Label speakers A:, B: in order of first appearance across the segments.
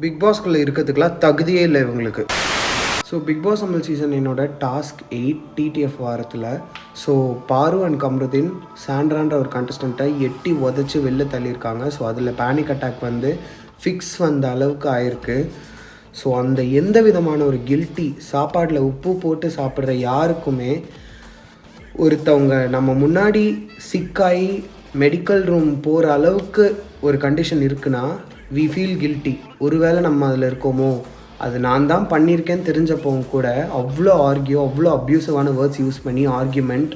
A: Big பாஸ்குள்ளே இருக்கிறதுக்கெலாம் தகுதியே இல்லை இவங்களுக்கு. So big boss Tamil season என்னோட டாஸ்க் 8 டிடிஎஃப் வாரத்தில் ஸோ பாரு அண்ட் கம்ருதீன் சாண்ட்ரான்ற ஒரு கண்டஸ்டண்ட்டை எட்டி உதச்சி வெளில தள்ளியிருக்காங்க. ஸோ அதில் பேனிக் அட்டாக் வந்து ஃபிக்ஸ் வந்த அளவுக்கு ஆயிருக்கு. ஸோ அந்த எந்த விதமான ஒரு கில்ட்டி சாப்பாட்டில் உப்பு போட்டு சாப்பிட்ற யாருக்குமே ஒருத்தவங்க நம்ம முன்னாடி சிக்காகி மெடிக்கல் ரூம் போகிற அளவுக்கு ஒரு கண்டிஷன் இருக்குன்னா வி ஃபீல் கில்ட்டி. ஒருவேளை நம்ம அதில் இருக்கோமோ, அது நான் தான் பண்ணியிருக்கேன்னு தெரிஞ்சப்பவும் கூட அவ்வளோ அவ்வளோ அப்யூசிவான வேர்ட்ஸ் யூஸ் பண்ணி ஆர்கியூமெண்ட்,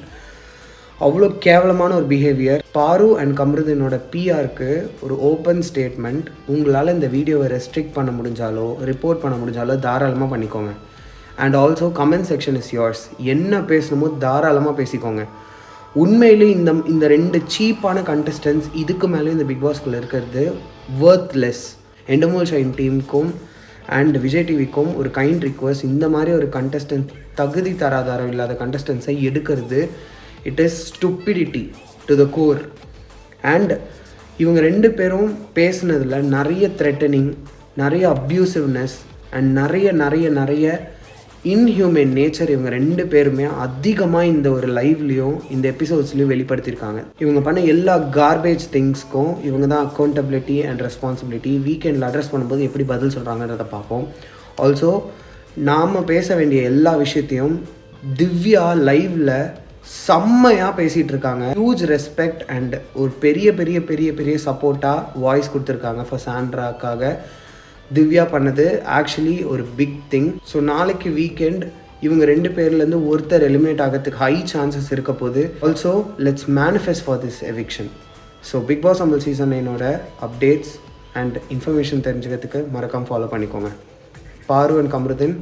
A: அவ்வளோ கேவலமான ஒரு பிஹேவியர். பாரு அண்ட் கம்ருதீனோட பிஆருக்கு ஒரு ஓப்பன் ஸ்டேட்மெண்ட், உங்களால் இந்த வீடியோவை ரெஸ்ட்ரிக்ட் பண்ண முடிஞ்சாலோ ரிப்போர்ட் பண்ண முடிஞ்சாலோ தாராளமாக பண்ணிக்கோங்க. And also comment section is yours. என்ன பேசணுமோ தாராளமாக பேசிக்கோங்க. உண்மையிலே இந்த 2 சீப்பான கண்டஸ்டன்ஸ் இதுக்கு மேலே இந்த பிக் பாஸ்குள்ளே இருக்கிறது வர்த்லெஸ். எண்டமோல் ஷைன் டீமுக்கும் அண்ட் விஜய் டிவிக்கும் ஒரு கைண்ட் ரிக்வஸ்ட், இந்த மாதிரி ஒரு கண்டஸ்டன்ட் தகுதி தராதாரம் இல்லாத கண்டஸ்டன்ஸை எடுக்கிறது it is stupidity to the core. And இவங்க 2 பேரும் பேசுனதில் நிறைய த்ரெட்டனிங், நிறைய அப்யூசிவ்னஸ் அண்ட் நிறைய இன்ஹியூமன் நேச்சர் இவங்க 2 பேருமே அதிகமாக இந்த ஒரு லைவ்லேயும் இந்த எபிசோட்ஸ்லேயும் வெளிப்படுத்தியிருக்காங்க. இவங்க பண்ண எல்லா கார்பேஜ் திங்ஸ்க்கும் இவங்க தான் அக்கௌண்டபிலிட்டி அண்ட் ரெஸ்பான்சிபிலிட்டி. வீக்கெண்டில் அட்ரஸ் பண்ணும்போது எப்படி பதில் சொல்கிறாங்கன்றதை பார்ப்போம். ஆல்சோ நாம் பேச வேண்டிய எல்லா விஷயத்தையும் திவ்யா லைவில் செம்மையாக பேசிகிட்டு இருக்காங்க. ஹியூஜ் ரெஸ்பெக்ட் அண்ட் ஒரு பெரிய சப்போர்ட்டாக வாய்ஸ் கொடுத்துருக்காங்க ஃபார் சாண்ட்ராக்காக. திவ்யா பண்ணது ஆக்சுவலி ஒரு பிக் திங். ஸோ நாளைக்கு வீக்கெண்ட் இவங்க 2 பேர்லேருந்து ஒருத்தர் எலிமினேட் ஆகிறதுக்கு ஹை சான்சஸ் இருக்க போது. Also let's manifest for this eviction. So big boss Tamil season என்னோட அப்டேட்ஸ் அண்ட் இன்ஃபர்மேஷன் தெரிஞ்சுக்கிறதுக்கு மறக்காமல் ஃபாலோ பண்ணிக்கோங்க. பாரு அண்ட் கம்ருதீன்